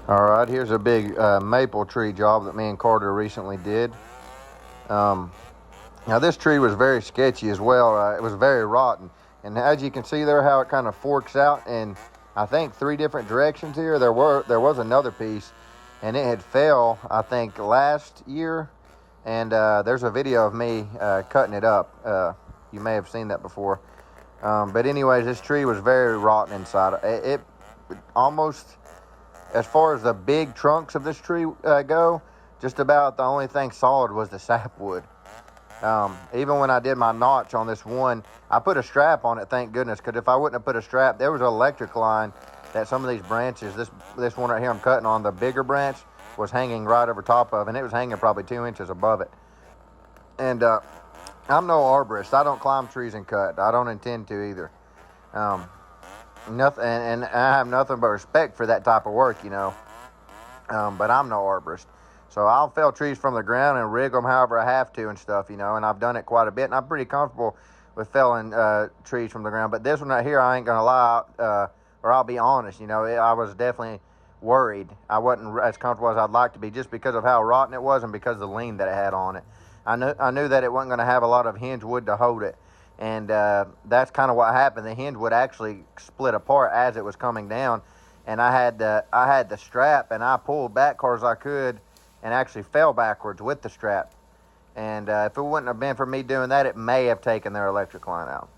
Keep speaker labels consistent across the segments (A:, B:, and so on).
A: All right, here's a big maple tree job that me and Carter recently did. Um, Now this tree was very sketchy as well. It was very rotten, and as you can see there, how it kind of forks out in I think 3 different directions here. There was another piece, and it had fell I think last year, and there's a video of me cutting it up. You may have seen that before. But anyways, this tree was very rotten inside. It almost, as far as the big trunks of this tree go, just about the only thing solid was the sapwood. Even when I did my notch on this one, I put a strap on it, thank goodness, because if I wouldn't have put a strap, there was an electric line that some of these branches, this one right here I'm cutting on, the bigger branch, was hanging right over top of, and it was hanging probably 2 inches above it. And I'm no arborist. I don't climb trees and cut. I don't intend to either. Nothing, and I have nothing but respect for that type of work, but I'm no arborist. So I'll fell trees from the ground and rig them however I have to and stuff, and I've done it quite a bit, and I'm pretty comfortable with felling trees from the ground. But this one right here, I ain't going to lie, or I'll be honest, I was definitely worried. I wasn't as comfortable as I'd like to be just because of how rotten it was and because of the lean that it had on it. I knew that it wasn't going to have a lot of hinge wood to hold it, and that's kind of what happened. The hinge wood actually split apart as it was coming down, and I had the strap, and I pulled back hard as I could, and actually fell backwards with the strap. And if it wouldn't have been for me doing that, it may have taken their electric line out.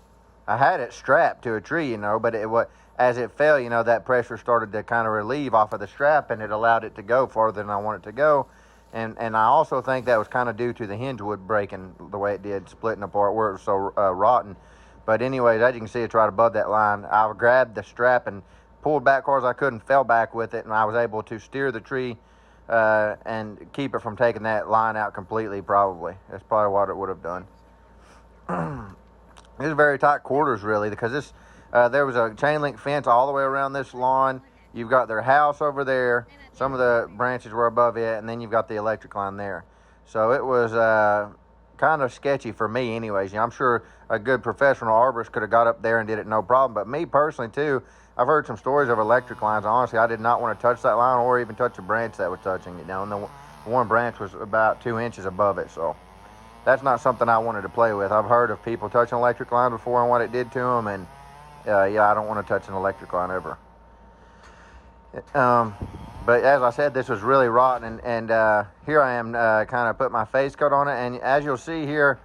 A: I had it strapped to a tree, but as it fell, that pressure started to kind of relieve off of the strap, and it allowed it to go farther than I wanted it to go. And I also think that was kind of due to the hinge wood breaking the way it did, splitting apart where it was so rotten. But anyways, as you can see, it's right above that line. I grabbed the strap and pulled back hard as I could and fell back with it, and I was able to steer the tree and keep it from taking that line out completely, probably. That's probably what it would have done. It's very tight quarters, really, because there was a chain link fence all the way around this lawn. You've got their house over there. Some of the branches were above it, and then you've got the electric line there. So it was kind of sketchy for me anyways. I'm sure a good professional arborist could have got up there and did it no problem. But me personally, too, I've heard some stories of electric lines. Honestly, I did not want to touch that line or even touch a branch that was touching it. And the one branch was about 2 inches above it. So that's not something I wanted to play with. I've heard of people touching electric line before and what it did to them. And, I don't want to touch an electric line ever. But as I said, this was really rotten. And here I am kind of put my face coat on it. And as you'll see here,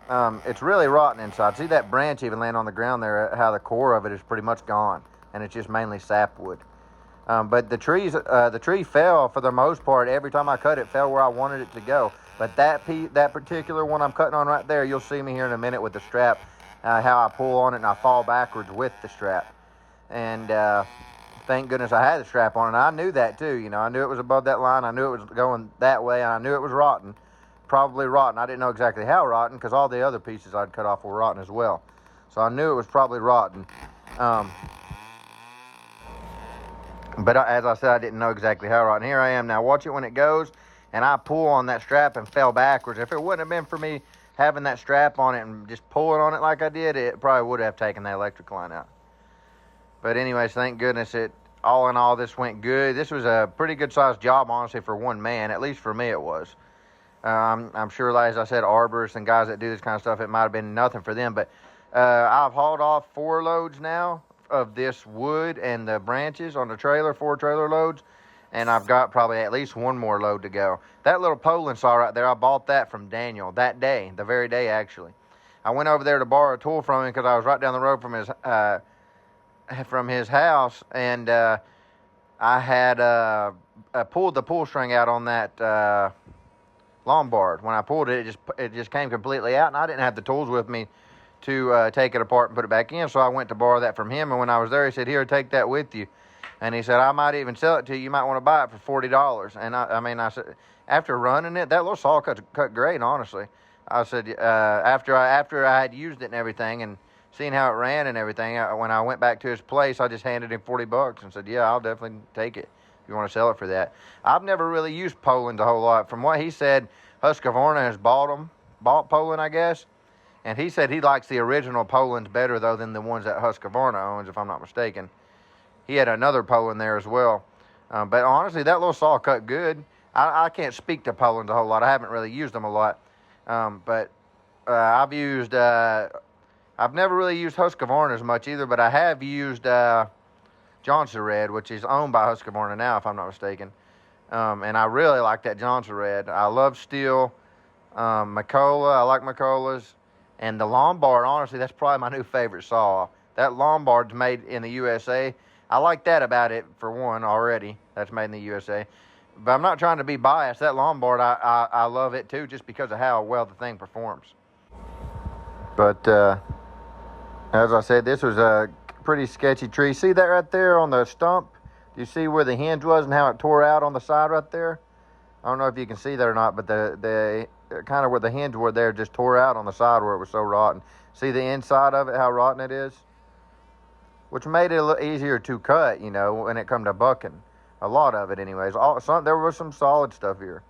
A: it's really rotten inside. See that branch even laying on the ground there, how the core of it is pretty much gone. And it's just mainly sapwood. But the tree fell for the most part. Every time I cut it, fell where I wanted it to go. But that particular one I'm cutting on right there, you'll see me here in a minute with the strap, how I pull on it and I fall backwards with the strap. And thank goodness I had the strap on, and I knew that too. I knew it was above that line. I knew it was going that way, and I knew it was rotten, probably rotten. I didn't know exactly how rotten because all the other pieces I'd cut off were rotten as well. So I knew it was probably rotten. But as I said, I didn't know exactly how rotten. Here I am now. Watch it when it goes, and I pull on that strap and fell backwards. If it wouldn't have been for me having that strap on it and just pulling on it like I did, it probably would have taken the electric line out. But anyways, thank goodness all in all, this went good. This was a pretty good sized job, honestly, for one man. At least for me, it was. I'm sure, as I said, arborists and guys that do this kind of stuff, it might have been nothing for them. But I've hauled off 4 loads now of this wood and the branches on the trailer, 4 trailer loads, and I've got probably at least 1 more load to go. That little Polan saw right there, I bought that from Daniel that day, the very day actually. I went over there to borrow a tool from him because I was right down the road from his house, and I had pulled the pull string out on that lombard. When I pulled it, it just came completely out, and I didn't have the tools with me to take it apart and put it back in, so I went to borrow that from him. And when I was there, he said, "Here, take that with you." And he said, "I might even sell it to you. You might want to buy it for $40. And I said, after running it, that little saw cut great, honestly. I said, after I had used it and everything and seen how it ran and everything, when I went back to his place, I just handed him $40 and said, "Yeah, I'll definitely take it if you want to sell it for that." I've never really used Poland a whole lot. From what he said, Husqvarna has bought Poland, I guess. And he said he likes the original Polands better, though, than the ones that Husqvarna owns, if I'm not mistaken. He had another Poland there as well. But honestly, that little saw cut good. I can't speak to Polans a whole lot. I haven't really used them a lot. But I've used, I've never really used Husqvarna as much either, but I have used Johnson Red, which is owned by Husqvarna now, if I'm not mistaken. And I really like that Johnson Red. I love steel. Macola, I like Macolas. And the Lombard, honestly, that's probably my new favorite saw. That Lombard's made in the USA. I like that about it, for one, already. That's made in the USA. But I'm not trying to be biased. That Lombard, I love it too, just because of how well the thing performs. But as I said, this was a pretty sketchy tree. See that right there on the stump? Do you see where the hinge was and how it tore out on the side right there? I don't know if you can see that or not, but the kind of where the hinge were there just tore out on the side where it was so rotten. See the inside of it, how rotten it is? Which made it a little easier to cut, you know, when it come to bucking. A lot of it anyways. There was some solid stuff here.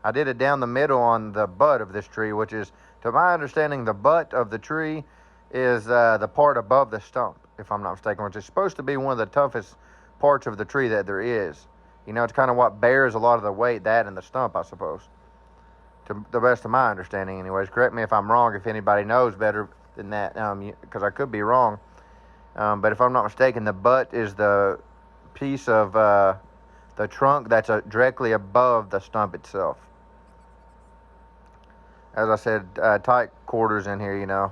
A: I did it down the middle on the butt of this tree, which is, to my understanding, the butt of the tree is the part above the stump, if I'm not mistaken, which is supposed to be one of the toughest parts of the tree that there is. You know, it's kind of what bears a lot of the weight, that and the stump, I suppose. To the best of my understanding, anyways. Correct me if I'm wrong, if anybody knows better than that, because I could be wrong. But if I'm not mistaken, the butt is the piece of the trunk that's directly above the stump itself. As I said, tight quarters in here, you know.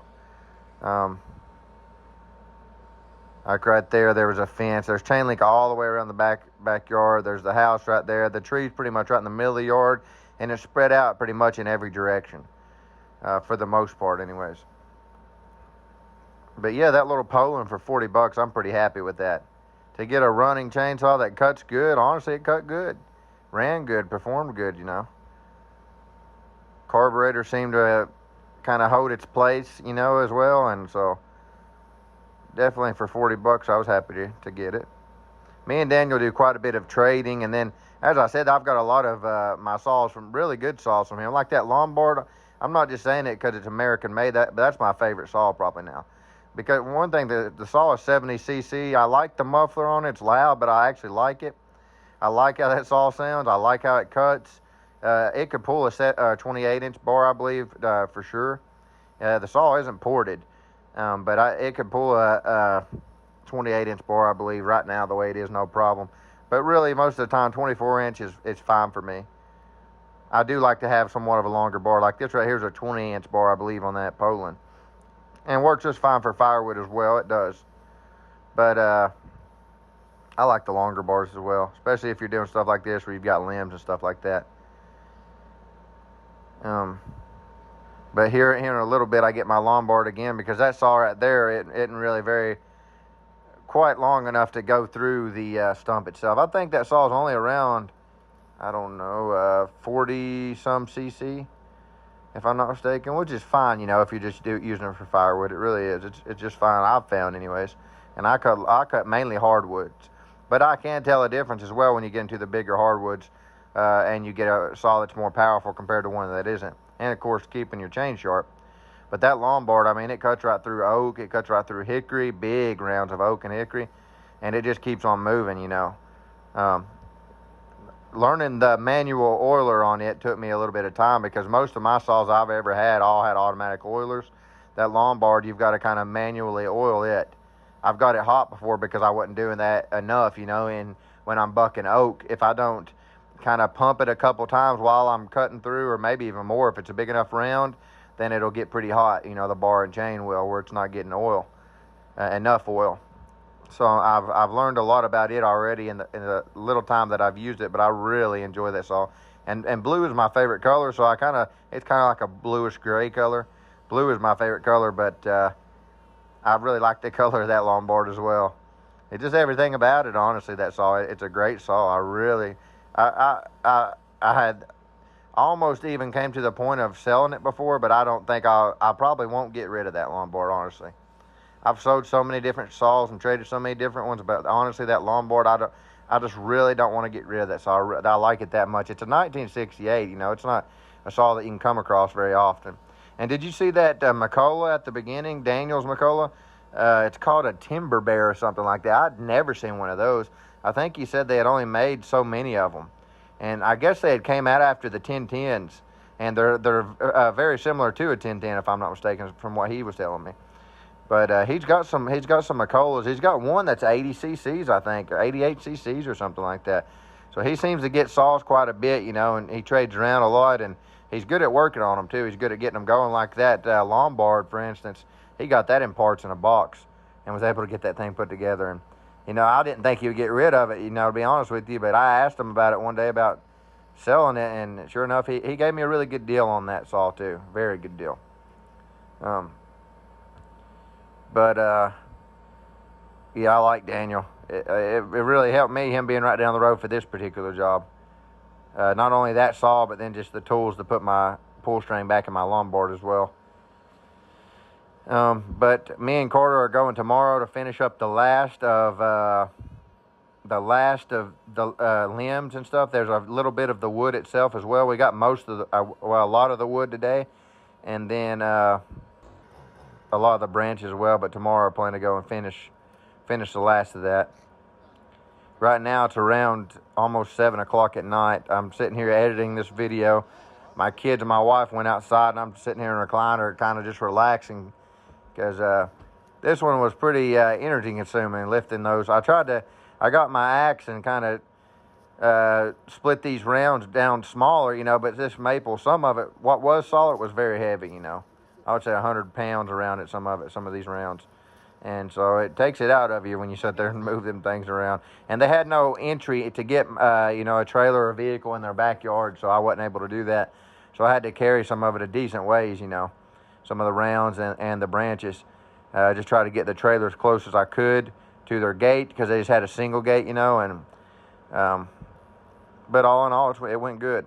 A: Like right there was a fence. There's chain link all the way around the backyard. There's the house right there. The tree's pretty much right in the middle of the yard, and it's spread out pretty much in every direction, for the most part anyways. But yeah, that little Polan for $40, I'm pretty happy with that. To get a running chainsaw that cuts good, honestly, it cut good. Ran good, performed good, you know. Carburetor seemed to kind of hold its place, you know, as well, and so definitely for $40, I was happy to get it. Me and Daniel do quite a bit of trading, and then, as I said, I've got a lot of my saws from really good saws from him, like that Lombard. I'm not just saying it because it's American made, but that's my favorite saw probably now. Because one thing, the saw is 70cc. I like the muffler on it. It's loud, but I actually like it. I like how that saw sounds. I like how it cuts. It could pull a 28-inch bar, I believe, for sure. The saw isn't ported, but it could pull a 28-inch bar, I believe, right now the way it is, no problem. But really, most of the time, 24-inch is fine for me. I do like to have somewhat of a longer bar. Like this right here is a 20-inch bar, I believe, on that Polan. And works just fine for firewood as well, it does. But I like the longer bars as well, especially if you're doing stuff like this where you've got limbs and stuff like that. But here in a little bit, I get my Lombard again, because that saw right there, it isn't really quite long enough to go through the stump itself. I think that saw is only around, I don't know, 40-some cc, if I'm not mistaken, which is fine, you know, if you're just using it for firewood. It really is. It's just fine, I've found anyways. And I cut mainly hardwoods. But I can tell a difference as well when you get into the bigger hardwoods, and you get a saw that's more powerful compared to one that isn't. And, of course, keeping your chain sharp. But that Lombard, I mean, it cuts right through oak. It cuts right through hickory, big rounds of oak and hickory. And it just keeps on moving, you know. Learning the manual oiler on it took me a little bit of time, because most of my saws I've ever had all had automatic oilers. That Lombard, you've got to kind of manually oil it. I've got it hot before because I wasn't doing that enough, you know, and when I'm bucking oak, if I don't kind of pump it a couple times while I'm cutting through, or maybe even more if it's a big enough round, then it'll get pretty hot, you know, the bar and chain will, where it's not getting oil, enough oil. So I've learned a lot about it already in the little time that I've used it, but I really enjoy that saw. And blue is my favorite color, so it's kind of like a bluish gray color. Blue is my favorite color, but I really like the color of that Lombard as well. It's just everything about it, honestly, that saw. It's a great saw. I had almost even came to the point of selling it before, but I don't think I probably won't get rid of that Lombard, honestly. I've sold so many different saws and traded so many different ones, but honestly, that Lombard, I just really don't want to get rid of that saw. I like it that much. It's a 1968, you know. It's not a saw that you can come across very often. And did you see that Macola at the beginning, Daniel's Macola? It's called a Timber Bear or something like that. I'd never seen one of those. I think he said they had only made so many of them, and I guess they had came out after the 1010s, and they're very similar to a 1010 if I'm not mistaken, from what he was telling me. But he's got some Macolas. He's got one that's 80 cc's, I think, or 88 cc's or something like that. So he seems to get saws quite a bit, you know, and he trades around a lot, and he's good at working on them too. He's good at getting them going like that. Lombard, for instance, he got that in parts in a box and was able to get that thing put together. And you know, I didn't think he would get rid of it, you know, to be honest with you. But I asked him about it one day about selling it, and sure enough, he gave me a really good deal on that saw too. Very good deal. But yeah, I like Daniel. It really helped me, him being right down the road for this particular job. Not only that saw, but then just the tools to put my pull string back in my Lombard as well. But me and Carter are going tomorrow to finish up the last of the limbs and stuff. There's a little bit of the wood itself as well. We got most of the, a lot of the wood today, and then a lot of the branches as well. But tomorrow I plan to go and finish the last of that. Right now it's around almost 7 o'clock at night. I'm sitting here editing this video. My kids and my wife went outside, and I'm sitting here in a recliner kind of just relaxing, because this one was pretty energy consuming, lifting those. I got my axe and kind of split these rounds down smaller, you know, but this maple, some of it, what was solid was very heavy, you know. I would say 100 pounds around it, some of these rounds. And so it takes it out of you when you sit there and move them things around. And they had no entry to get, you know, a trailer or a vehicle in their backyard, so I wasn't able to do that. So I had to carry some of it a decent ways, you know, some of the rounds and the branches. Just try to get the trailer as close as I could to their gate, because they just had a single gate, you know. And but all in all, it went good.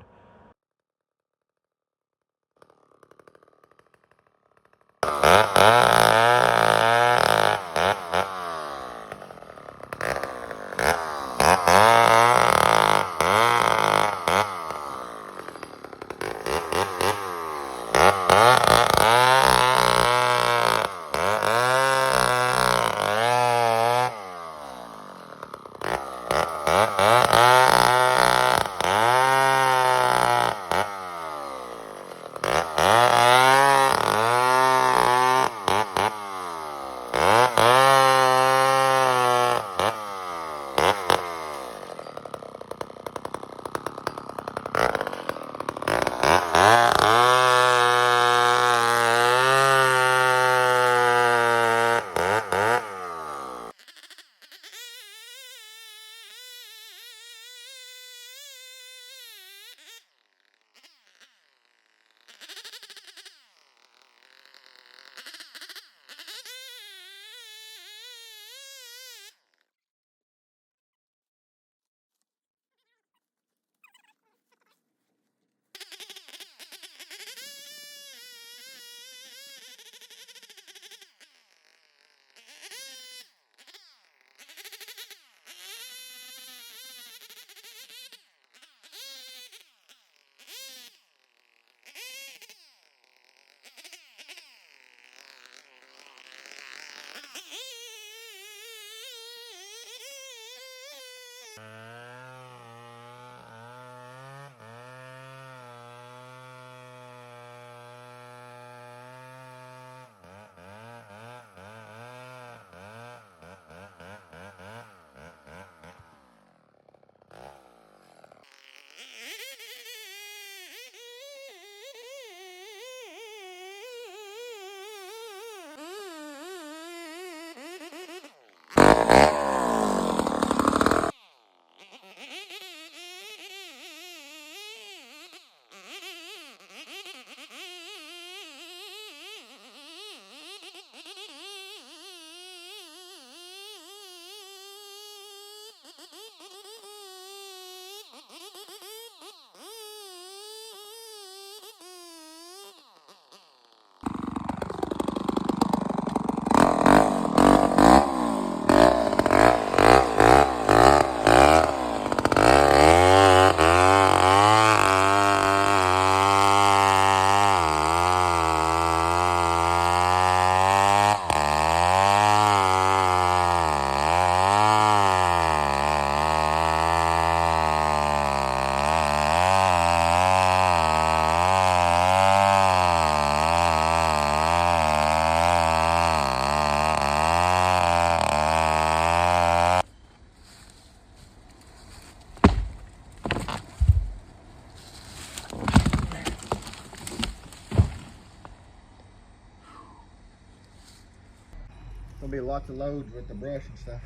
A: Gonna be lots of loads with the brush and stuff.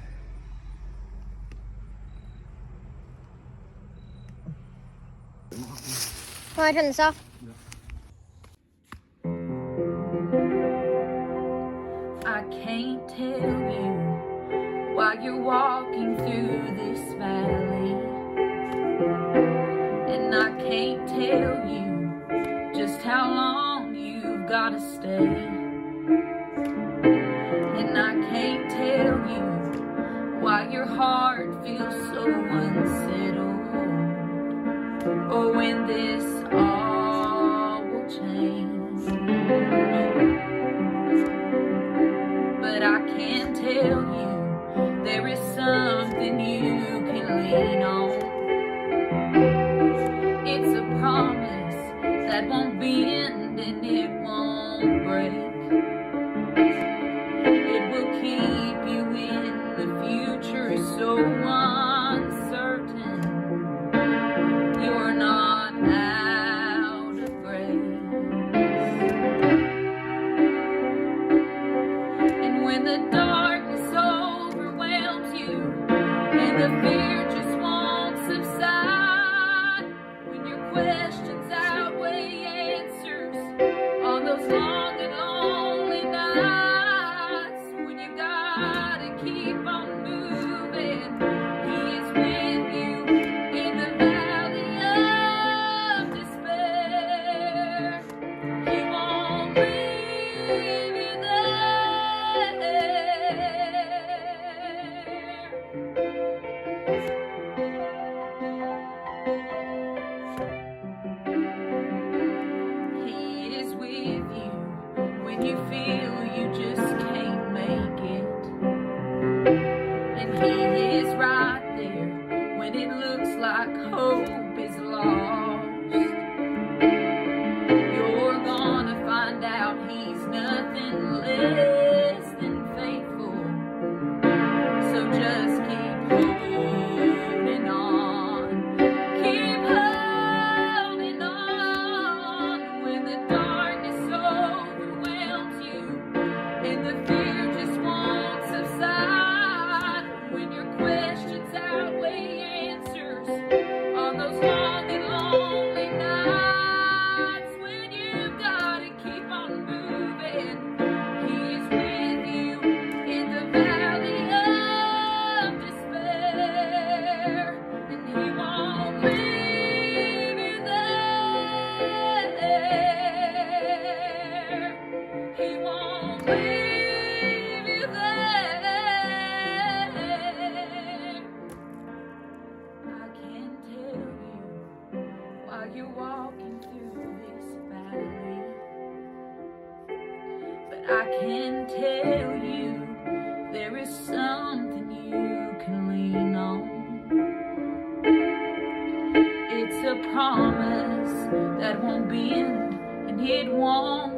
B: Want to turn this off?
C: I can't tell you while you're walking through this valley, and I can't tell you just how long you've got to stay, and I can't tell you why your heart feels so unsettled, or when this all will change. But I can tell you there is something you can lean on. It's a promise that won't bend and it won't break. It will keep you in the future so uncertain. You're not out of grace. And when the darkness overwhelms you and the fear just won't subside, when your questions outweigh answers on those long and lonely nights, when you gotta keep on moving, He is with you in the valley of despair. He won't leave you there. He is with you when you feel you just can't make it, and He is right there when it looks like hope is lost. You're gonna find out He's nothing less than faithful, so just keep holding on. Keep holding on. When the darkness overwhelms you and the fear just won't subside, when your questions outweigh answers on those long and lonely nights, when you've gotta keep on moving, He is with you in the valley of despair, and He won't leave you there. He won't leave you there. I can tell you while you're walking through this valley, but I can tell you there is something you can lean on. It's a promise that won't bend and it won't